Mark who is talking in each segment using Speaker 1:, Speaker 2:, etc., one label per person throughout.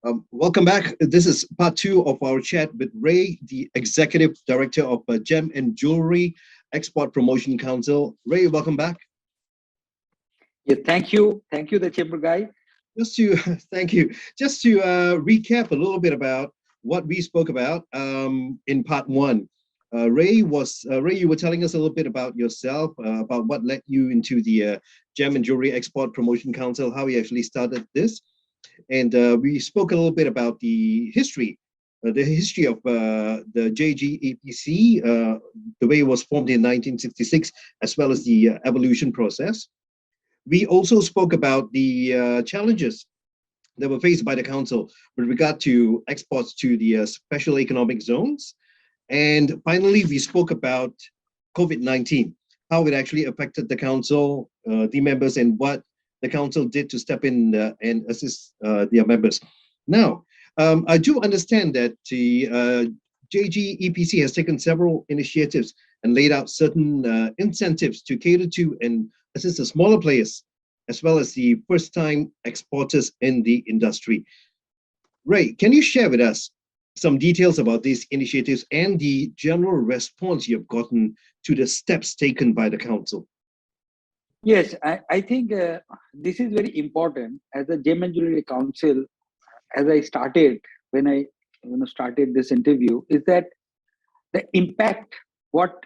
Speaker 1: Welcome back. This is part two of our chat with Ray, the Executive Director of Gem and Jewelry Export Promotion Council. Ray, welcome back.
Speaker 2: Yeah, thank you, the chamber guy.
Speaker 1: Just to thank you. Just to recap a little bit about what we spoke about in part one. Ray, you were telling us a little bit about yourself, about what led you into the Gem and Jewelry Export Promotion Council, how you actually started this. And we spoke a little bit about the history of the GJEPC, the way it was formed in 1966, as well as the evolution process. We also spoke about the challenges that were faced by the council with regard to exports to the special economic zones. And finally, we spoke about COVID-19, how it actually affected the council, the members, and what the council did to step in and assist their members. Now, I do understand that the GJEPC has taken several initiatives and laid out certain incentives to cater to and assist the smaller players, as well as the first-time exporters in the industry. Ray, can you share with us some details about these initiatives and the general response you've gotten to the steps taken by the council?
Speaker 2: Yes, I think this is very important. As a Gem and Jewelry Council, as I started, when I started this interview, is that the impact, what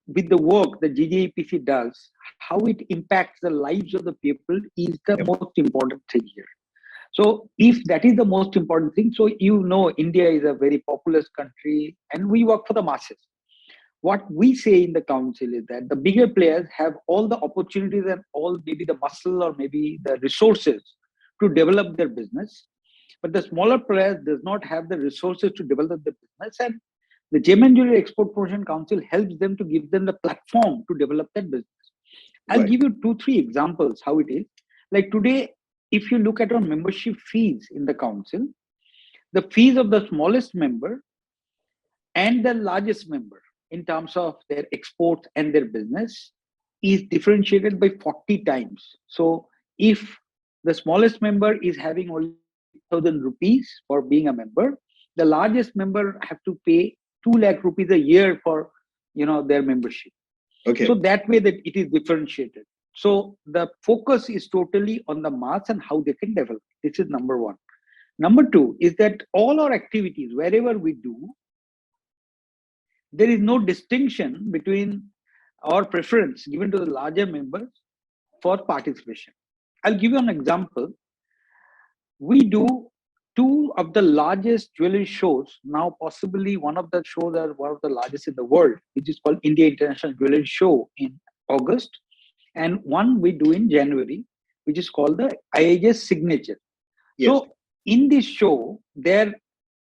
Speaker 2: with the work that GJEPC does, how it impacts the lives of the people is the most important thing here. So if that is the most important thing, so India is a very populous country and we work for the masses. What we say in the council is that the bigger players have all the opportunities and all maybe the muscle or maybe the resources to develop their business. But the smaller players does not have the resources to develop the business, and the Gem and Jewelry Export Promotion Council helps them to give them the platform to develop that business. I'll give you 2-3 examples how it is. Like today, if you look at our membership fees in the council, the fees of the smallest member and the largest member in terms of their exports and their business is differentiated by 40 times. So if the smallest member is having only 1,000 rupees for being a member, the largest member have to pay 2 lakh rupees a year for their membership.
Speaker 1: Okay.
Speaker 2: So that way that it is differentiated. So the focus is totally on the mass and how they can develop. This is number one. Number two is that all our activities, wherever we do, there is no distinction between our preference given to the larger members for participation. I'll give you an example. We do 2 of the largest jewelry shows, now possibly one of the shows are one of the largest in the world, which is called India International Jewelry Show in August, and one we do in January, which is called the IHS Signature. Yes. So in this show, there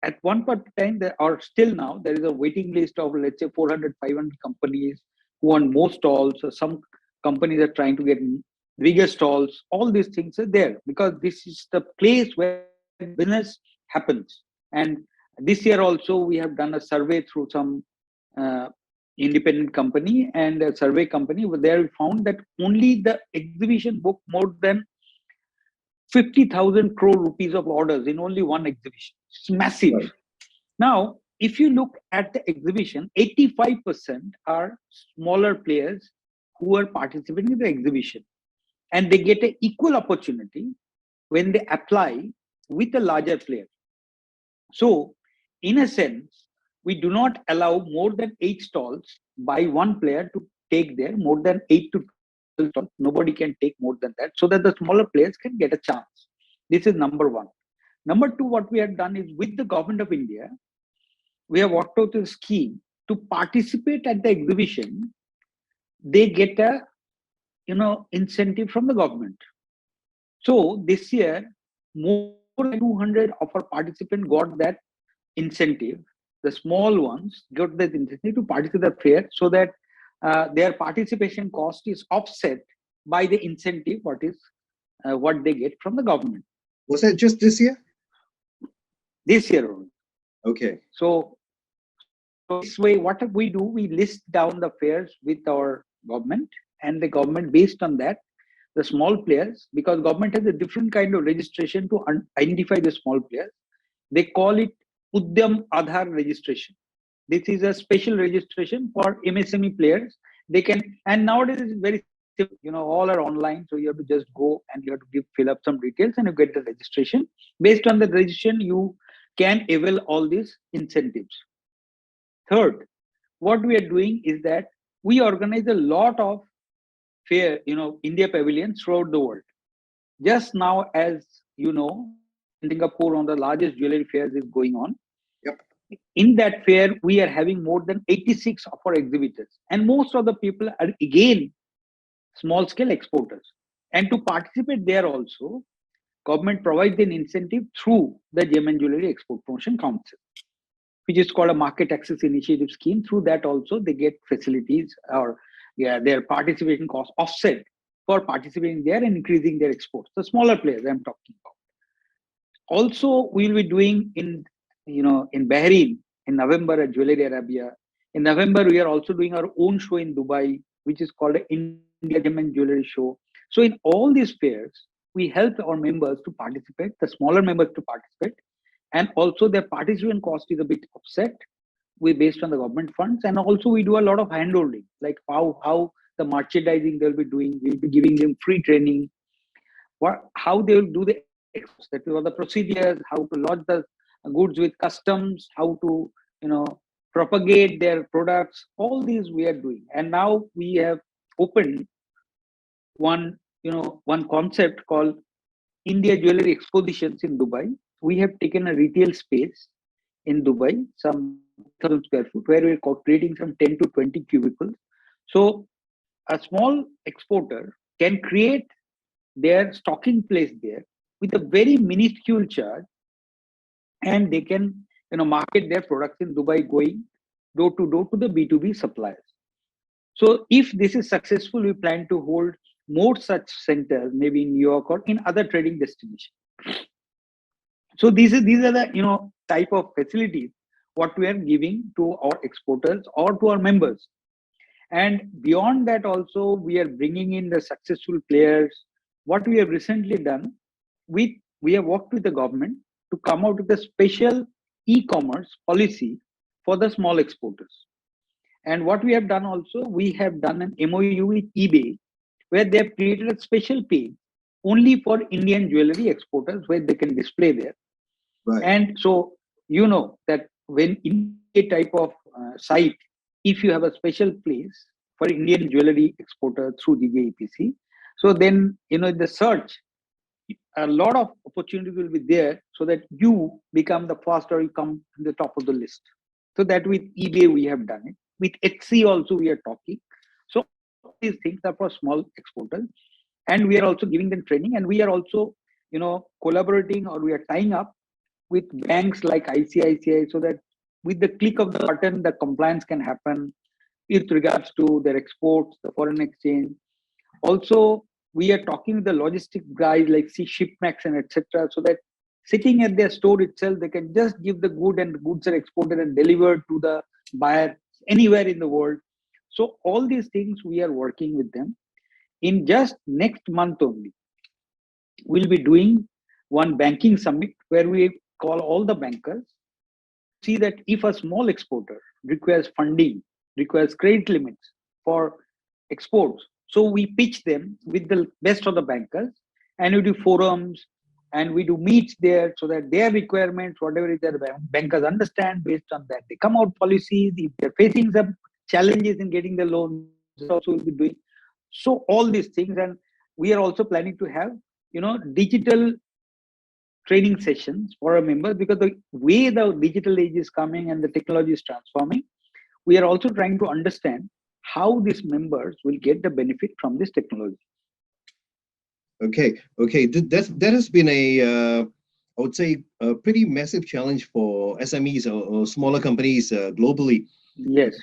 Speaker 2: at one point in time, there are still now, there is a waiting list of, let's say, 400, 500 companies who want more stalls. So some companies are trying to get bigger stalls. All these things are there because this is the place where business happens. And this year also, we have done a survey through some independent company and a survey company. There we found that only the exhibition booked more than 50,000 crore rupees of orders in only one exhibition. It's massive. Right. Now, if you look at the exhibition, 85% are smaller players who are participating in the exhibition. And they get an equal opportunity when they apply with a larger player. So, in a sense, we do not allow more than 8 stalls by one player to take there, more than 8 to 12 stalls. Nobody can take more than that, so that the smaller players can get a chance. This is number one. Number two, what we have done is with the government of India, we have worked out a scheme to participate at the exhibition. They get a incentive from the government. So this year, more than 200 of our participants got that incentive. The small ones got that incentive to participate in the fair, so that their participation cost is offset by the incentive what they get from the government.
Speaker 1: Was that just this year?
Speaker 2: This year only.
Speaker 1: Okay.
Speaker 2: So this way, what we do, we list down the fairs with our government, and the government, based on that, the small players, because government has a different kind of registration to identify the small players. They call it Udyam Aadhaar registration. This is a special registration for MSME players. They can, and nowadays it's very simple, all are online. So you have to just go and you have to fill up some details and you get the registration. Based on the registration, you can avail all these incentives. Third, what we are doing is that we organize a lot of fair, India pavilions throughout the world. Just now, as you know, in Singapore, one of the largest jewelry fairs is going on.
Speaker 1: Yep.
Speaker 2: In that fair, we are having more than 86 of our exhibitors. And most of the people are, again, small-scale exporters. And to participate there also, government provides an incentive through the Gem and Jewelry Export Promotion Council, which is called a Market Access Initiative Scheme. Through that also, they get facilities or their participation costs offset for participating there and increasing their exports. The smaller players I'm talking about. Also, we'll be doing in Bahrain in November at Jewelry Arabia. In November, we are also doing our own show in Dubai, which is called the India Gem and Jewelry Show. So in all these fairs, we help our members to participate, the smaller members to participate, and also their participation cost is a bit offset based on the government funds. And also we do a lot of handholding, like how the merchandising they'll be doing. We'll be giving them free training, how they will do the exports, that are the procedures, how to lodge the goods with customs, how to propagate their products. All these we are doing. And now we have opened one concept called India Jewelry Expositions in Dubai. We have taken a retail space in Dubai, some 1,000 square foot, where we're creating some 10 to 20 cubicles. So a small exporter can create their stocking place there with a very minuscule charge, and they can market their products in Dubai, going door to door to the B2B suppliers. So if this is successful, we plan to hold more such centers, maybe in New York or in other trading destinations. So these are the type of facilities what we are giving to our exporters or to our members. And beyond that also, we are bringing in the successful players. What we have recently done, we have worked with the government to come out with a special e-commerce policy for the small exporters. And what we have done also, we have done an MOU with eBay, where they have created a special page only for Indian jewelry exporters, where they can display there.
Speaker 1: Right.
Speaker 2: And so, that when in a type of site, if you have a special place for Indian jewelry exporter through GJEPC, so then, the search, a lot of opportunity will be there, so that you become the first or you come to the top of the list. So that with eBay, we have done it. With Etsy also, we are talking. So these things are for small exporters. And we are also giving them training. And we are also, collaborating, or we are tying up with banks like ICICI, so that with the click of the button, the compliance can happen with regards to their exports, the foreign exchange. Also, we are talking with the logistic guys like Shipmax and etc., so that sitting at their store itself, they can just give the good, and the goods are exported and delivered to the buyer anywhere in the world. So all these things we are working with them. In just next month only, we'll be doing one banking summit where we call all the bankers, see that if a small exporter requires funding, requires credit limits for exports, so we pitch them with the best of the bankers, and we do forums and we do meets there, so that their requirements, whatever is their bankers understand, based on that they come out policies. If they're facing some challenges in getting the loan, also we'll be doing. So all these things. And we are also planning to have digital training sessions for our members, because the way the digital age is coming and the technology is transforming, we are also trying to understand how these members will get the benefit from this technology.
Speaker 1: Okay. That has been I would say, a pretty massive challenge for SMEs or smaller companies globally.
Speaker 2: Yes.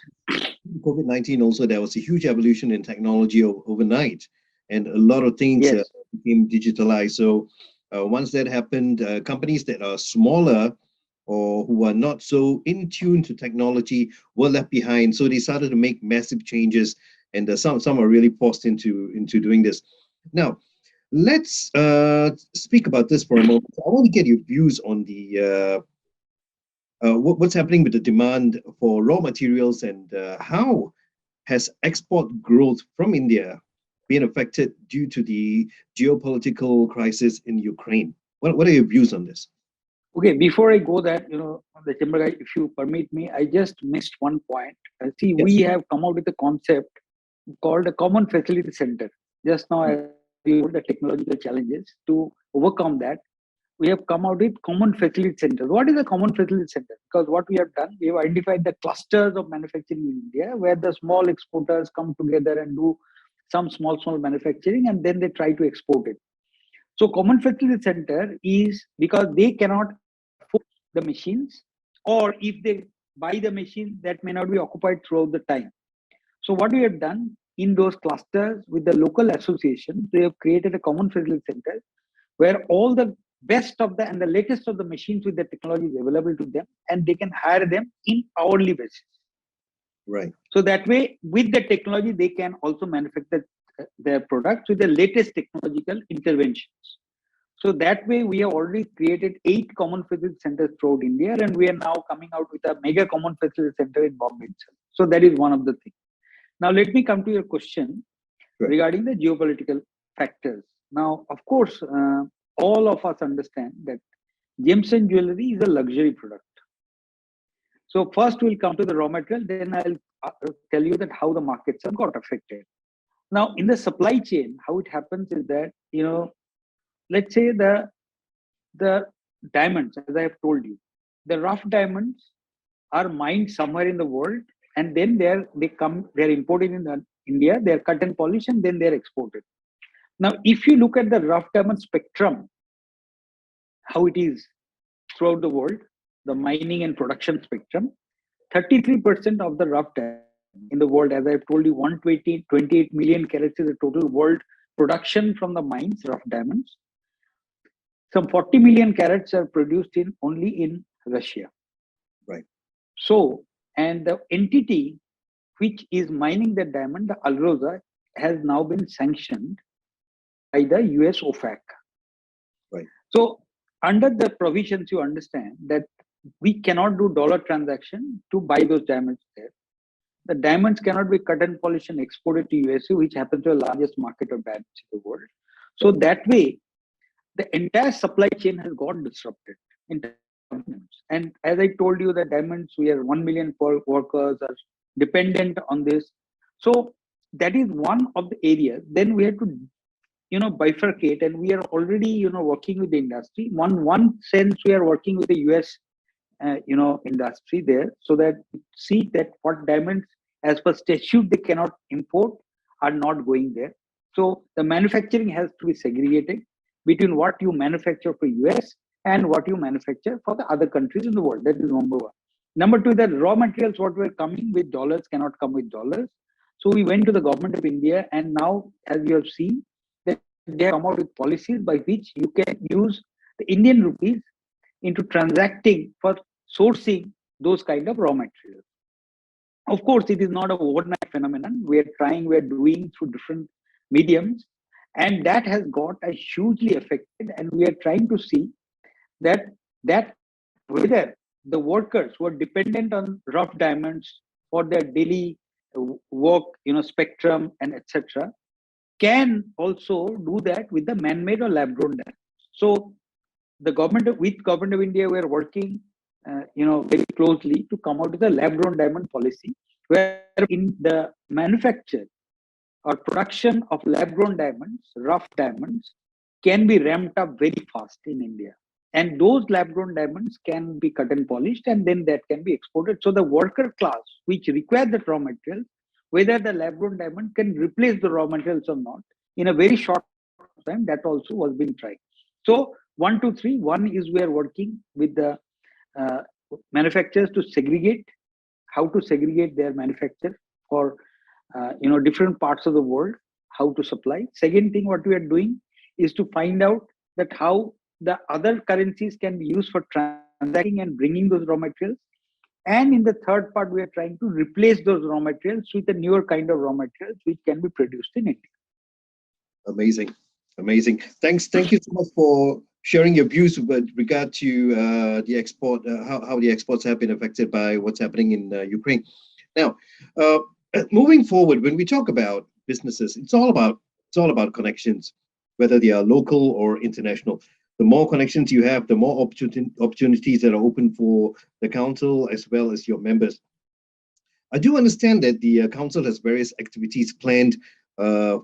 Speaker 1: COVID-19 also, there was a huge evolution in technology overnight, and a lot of things became digitalized. So once that happened, companies that are smaller or who are not so in tune to technology were left behind. So they started to make massive changes, and some are really forced into doing this. Now, let's speak about this for a moment. I want to get your views on the what's happening with the demand for raw materials and how has export growth from India been affected due to the geopolitical crisis in Ukraine? What are your views on this?
Speaker 2: Okay, before I go that, the chamber guy, if you permit me, I just missed one point. See, we
Speaker 1: Yes.
Speaker 2: have come out with a concept called a common facility center. Just now, as you know, the technological challenges to overcome that, we have come out with common facility centers. What is a common facility center? Because what we have done, we have identified the clusters of manufacturing in India where the small exporters come together and do some small manufacturing and then they try to export it. So common facility center is because they cannot afford the machines, or if they buy the machines, that may not be occupied throughout the time. So what we have done in those clusters with the local associations, they have created a common facility center where all the best of the and the latest of the machines with the technology is available to them, and they can hire them in hourly basis.
Speaker 1: Right.
Speaker 2: So that way, with the technology, they can also manufacture their products with the latest technological interventions. So that way, we have already created 8 common facility centers throughout India, and we are now coming out with a mega common facility center in Bombay itself. So that is one of the things. Now, let me come to your question
Speaker 1: Right.
Speaker 2: regarding the geopolitical factors. Now, of course, all of us understand that gems and jewelry is a luxury product. So first we'll come to the raw material, then I'll tell you that how the markets have got affected. Now, in the supply chain, how it happens is that, let's say the diamonds, as I have told you, the rough diamonds are mined somewhere in the world, and then they're imported in India, they're cut and polished, and then they're exported. Now, if you look at the rough diamond spectrum, how it is throughout the world, the mining and production spectrum, 33% of the rough diamond in the world, as I've told you, 128 million carats is the total world production from the mines, rough diamonds. Some 40 million carats are produced only in Russia.
Speaker 1: Right.
Speaker 2: So, and the entity which is mining the diamond, the Alrosa, has now been sanctioned by the US OFAC.
Speaker 1: Right.
Speaker 2: So, under the provisions, you understand that we cannot do dollar transaction to buy those diamonds there. The diamonds cannot be cut and polished and exported to USA, which happens to the largest market of diamonds in the world. So that way, the entire supply chain has got disrupted. And as I told you, the diamonds, we are 1 million workers are dependent on this. So that is one of the areas. Then we have to, bifurcate, and we are already, working with the industry. One sense, we are working with the US, industry there, so that see that what diamonds, as per statute, they cannot import, are not going there. So the manufacturing has to be segregated between what you manufacture for US and what you manufacture for the other countries in the world. That is number one. Number two, that raw materials, what were coming with dollars, cannot come with dollars. So we went to the government of India, and now, as you have seen, that they have come out with policies by which you can use the Indian rupees into transacting for sourcing those kind of raw materials. Of course, it is not an overnight phenomenon. We're doing through different mediums, and that has got a hugely affected. And we are trying to see that whether the workers who are dependent on rough diamonds for their daily work, spectrum and etc., can also do that with the man-made or lab-grown diamonds. So the government of India, we are working, very closely to come out with a lab-grown diamond policy, where in the manufacture or production of lab-grown diamonds, rough diamonds, can be ramped up very fast in India. And those lab-grown diamonds can be cut and polished, and then that can be exported. So the worker class, which require the raw materials, whether the lab-grown diamond can replace the raw materials or not, in a very short time, that also was being tried. So 1, 2, 3. One is we are working with the uh, manufacturers to segregate, how to segregate their manufacture for different parts of the world, how to supply. Second thing, what we are doing is to find out that how the other currencies can be used for transacting and bringing those raw materials. And in the third part, we are trying to replace those raw materials with a newer kind of raw materials which can be produced in India.
Speaker 1: Amazing, amazing. Thank you so much for sharing your views with regard to the export, how the exports have been affected by what's happening in Ukraine. Now, uh, moving forward, when we talk about businesses, it's all about connections, whether they are local or international. The more connections you have, the more opportunities that are open for the council as well as your members. I do understand that the council has various activities planned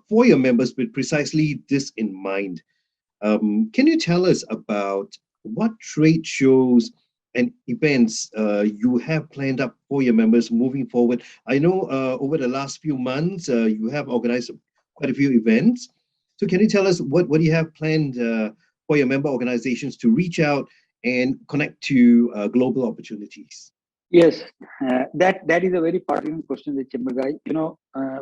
Speaker 1: for your members with precisely this in mind. Can you tell us about what trade shows and events you have planned up for your members moving forward? I know over the last few months you have organized quite a few events. So can you tell us what you have planned for your member organizations to reach out and connect to global opportunities?
Speaker 2: Yes, that is a very pertinent question, the chamber guy.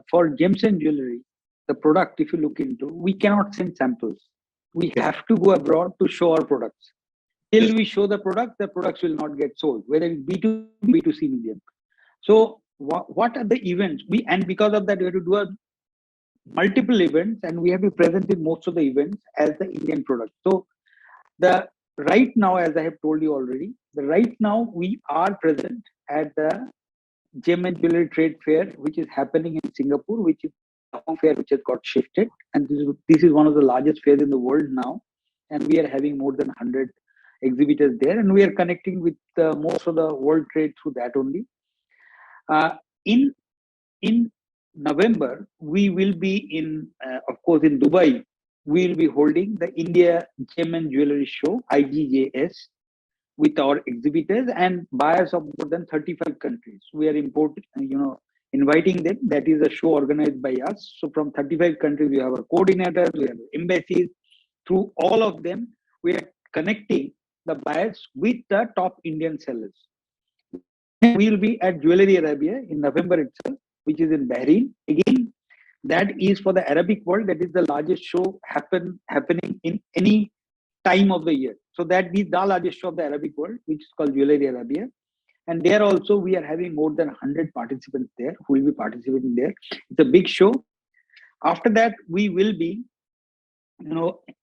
Speaker 2: For gems and jewelry, the product, if you look into, we cannot send samples. We
Speaker 1: Okay.
Speaker 2: have to go abroad to show our products. Till
Speaker 1: Yes.
Speaker 2: we show the products will not get sold, whether it's B2B, B2C medium. So what are the events? And because of that, we have to do a multiple events, and we have to present in most of the events as the Indian product. So the right now, as I have told you already, the right now we are present at the gem and jewelry trade fair, which is happening in Singapore, which is a fair which has got shifted, and this is one of the largest fairs in the world now, and we are having more than 100 exhibitors there, and we are connecting with most of the world trade through that only. Uh, in in November, we will be of course, in Dubai. We will be holding the India Gem and Jewelry Show (IGJS) with our exhibitors and buyers of more than 35 countries. We are inviting them. That is a show organized by us. So from 35 countries, we have our coordinators, we have embassies. Through all of them, we are connecting the buyers with the top Indian sellers. We will be at Jewelry Arabia in November itself, which is in Bahrain. Again, that is for the Arabic world. That is the largest show happening in any time of the year. So that is the largest show of the Arabic world, which is called Jewelry Arabia. And there also we are having more than 100 participants there who will be participating there. It's a big show. After that, we will be,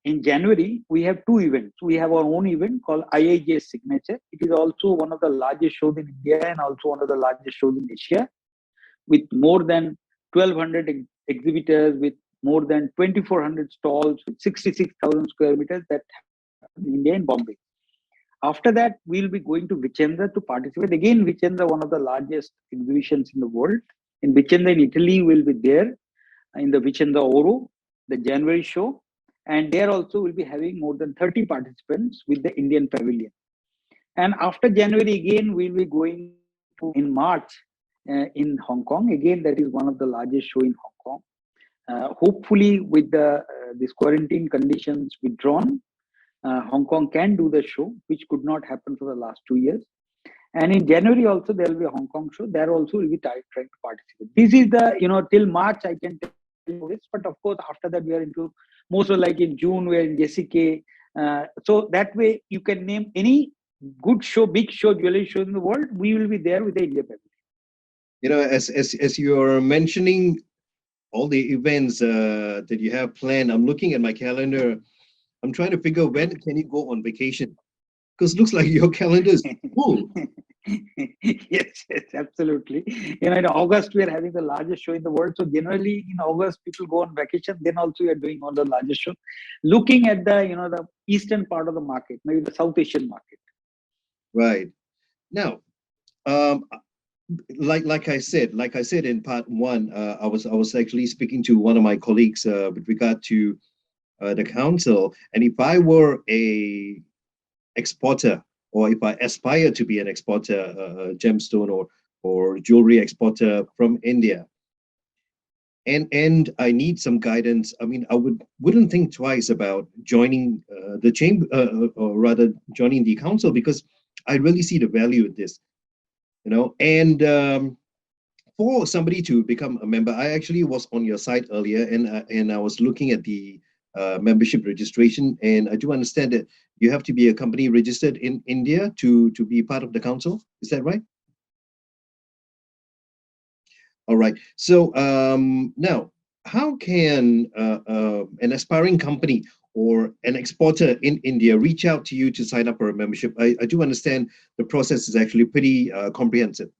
Speaker 2: in January, we have two events. We have our own event called IIJ Signature. It is also one of the largest shows in India and also one of the largest shows in Asia, with more than 1,200 exhibitors, with more than 2,400 stalls, with 66,000 square meters that happen in India and Bombay. After that, we'll be going to Vicenza to participate. Again, Vicenza, one of the largest exhibitions in the world. In Vicenza, in Italy, we'll be there in the Vicenza Oro, the January show. And there also we'll be having more than 30 participants with the Indian pavilion. And after January, again, we'll be going to, in March, in Hong Kong. Again, that is one of the largest show in Hong Kong. Hopefully, with these quarantine conditions withdrawn, Hong Kong can do the show, which could not happen for the last 2 years. And in January also, there will be a Hong Kong show. There also will be trying to participate. This is till March I can tell you this. But of course, after that, we are into most of, like in June, we are in JCK. So that way, you can name any good show, big show, jewelry show in the world. We will be there with the India Pavilion.
Speaker 1: As you are mentioning all the events that you have planned, I'm looking at my calendar. I'm trying to figure when can you go on vacation, because it looks like your calendar is full.
Speaker 2: Yes, absolutely. In August, we are having the largest show in the world. So generally in August, people go on vacation. Then also we are doing all the largest show. Looking at the eastern part of the market, maybe the South Asian market.
Speaker 1: Right. Now, um, like I said in part one, I was actually speaking to one of my colleagues with regard to the council, and if I were a exporter, or if I aspire to be an exporter, gemstone or jewelry exporter from India, and I need some guidance. I mean, I wouldn't think twice about joining the chamber, or rather joining the council, because I really see the value in this, and for somebody to become a member, I actually was on your site earlier, and I was looking at the membership registration, and I do understand that you have to be a company registered in India to be part of the council. Is that right? All right. So now, how can an aspiring company or an exporter in India reach out to you to sign up for a membership? I do understand the process is actually pretty comprehensive.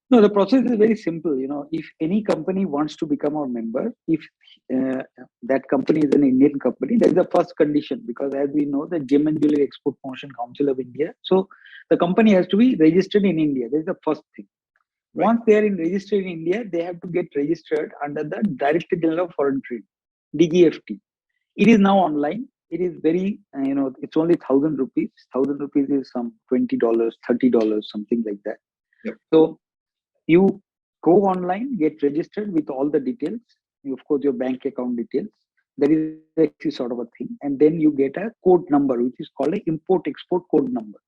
Speaker 2: No, the process is very simple. If any company wants to become a member, if that company is an Indian company, that is the first condition, because as we know, the Gem and Jewelry Export Promotion Council of India. So the company has to be registered in India. That is the first thing.
Speaker 1: Right.
Speaker 2: Once they are registered in India, they have to get registered under the Director General of Foreign Trade, DGFT. It is now online. It is very, it's only 1,000 rupees. 1,000 rupees is some $20, $30, something like that.
Speaker 1: Yep.
Speaker 2: So you go online, get registered with all the details, of course, your bank account details. That is actually sort of a thing. And then you get a code number, which is called an import-export code number.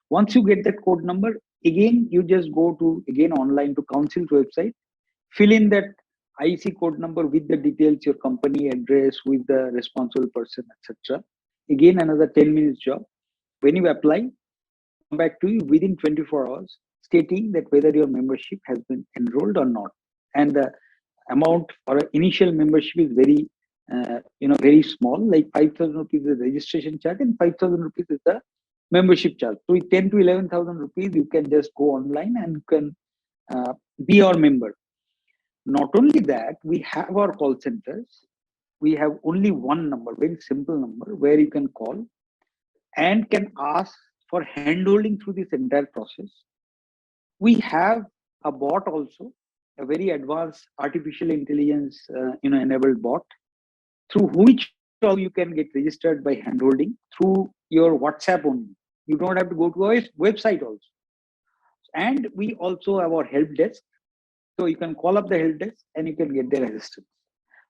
Speaker 2: Once you get that code number, again, you just go to, again, online to Council's website, fill in that IC code number with the details, your company address, with the responsible person, etc. Again, another 10 minutes job. When you apply, come back to you within 24 hours, stating that whether your membership has been enrolled or not. And the amount for an initial membership is very, very small, like 5,000 rupees is the registration charge and 5,000 rupees is the membership charge. So with 10 to 11,000 rupees, you can just go online and you can be our member. Not only that, we have our call centers. We have only one number, very simple number, where you can call and can ask for handholding through this entire process. We have a bot also, a very advanced artificial intelligence enabled bot, through which you can get registered by handholding through your WhatsApp only. You don't have to go to our website also. And we also have our help desk. So you can call up the help desk and you can get their assistance.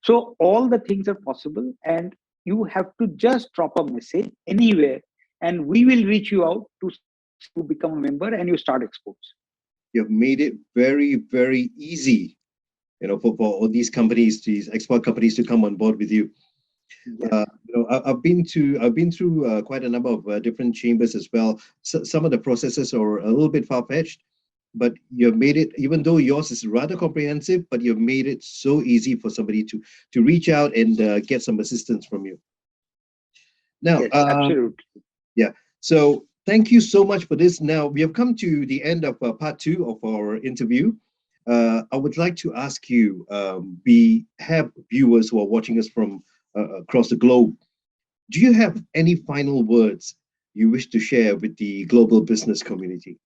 Speaker 2: So all the things are possible, and you have to just drop a message anywhere and we will reach you out to become a member and you start exports.
Speaker 1: You've made it very, very easy, for all these companies, these export companies, to come on board with you. Yeah. I've been through quite a number of different chambers as well. So some of the processes are a little bit far-fetched, but you've made it, even though yours is rather comprehensive, but you've made it so easy for somebody to reach out and get some assistance from you. Now,
Speaker 2: yes, absolutely.
Speaker 1: Yeah. So thank you so much for this. Now we have come to the end of part 2 of our interview. I would like to ask you, we have viewers who are watching us from across the globe. Do you have any final words you wish to share with the global business community?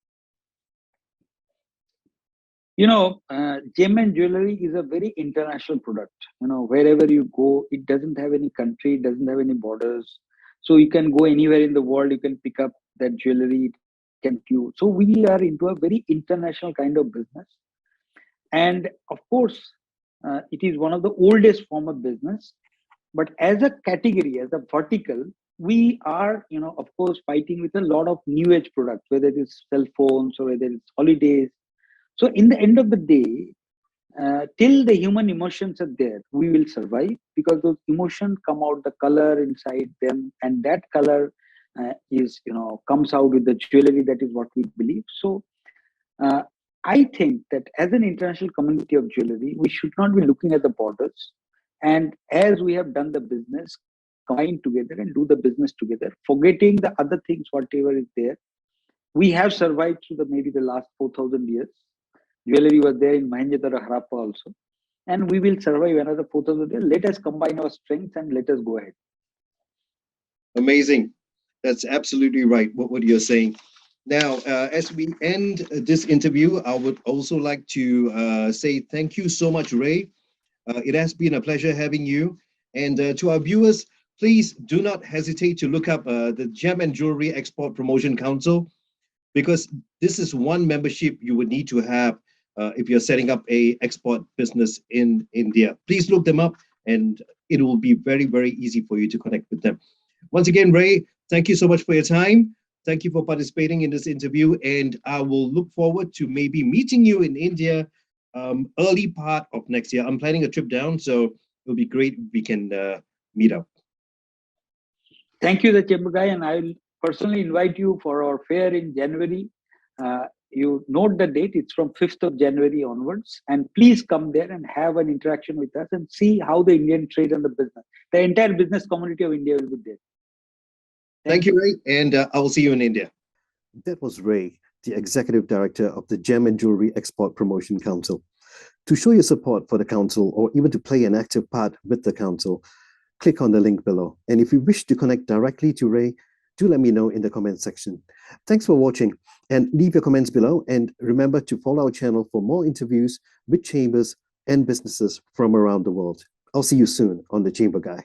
Speaker 2: Gem and jewelry is a very international product. Wherever you go, it doesn't have any country, it doesn't have any borders. So you can go anywhere in the world, you can pick up that jewelry, So we are into a very international kind of business. And of course, it is one of the oldest form of business. But as a category, as a vertical, we are, of course, fighting with a lot of new age products, whether it is cell phones or whether it's holidays. So in the end of the day, till the human emotions are there, we will survive, because those emotions come out, the color inside them, and that color comes out with the jewelry. That is what we believe. So I think that as an international community of jewelry, we should not be looking at the borders. And as we have done the business, combine together and do the business together, forgetting the other things, whatever is there. We have survived through maybe the last 4,000 years. Jewelry was there in Mohenjo-daro, Harappa also. And we will survive another 4,000 years. Let us combine our strengths and let us go ahead.
Speaker 1: Amazing. That's absolutely right, what you're saying. Now, as we end this interview, I would also like to say thank you so much, Ray. It has been a pleasure having you. And to our viewers, please do not hesitate to look up the Gem and Jewelry Export Promotion Council, because this is one membership you would need to have if you're setting up a export business in India. Please look them up, and it will be very, very easy for you to connect with them. Once again, Ray, thank you so much for your time. Thank you for participating in this interview, and I will look forward to maybe meeting you in India early part of next year. I'm planning a trip down, so it'll be great if we can meet up.
Speaker 2: Thank you, the Chamber Guy, and I will personally invite you for our fair in January. you note the date. It's from 5th of January onwards. And please come there and have an interaction with us and see how the Indian trade and the business, the entire business community of India will be there.
Speaker 1: Thank you, Ray. And I will see you in India.
Speaker 3: That was Ray, the Executive Director of the Gem and Jewelry Export Promotion Council. To show your support for the Council or even to play an active part with the Council, click on the link below. And if you wish to connect directly to Ray, do let me know in the comment section. Thanks for watching and leave your comments below. And remember to follow our channel for more interviews with chambers and businesses from around the world. I'll see you soon on The Chamber Guy.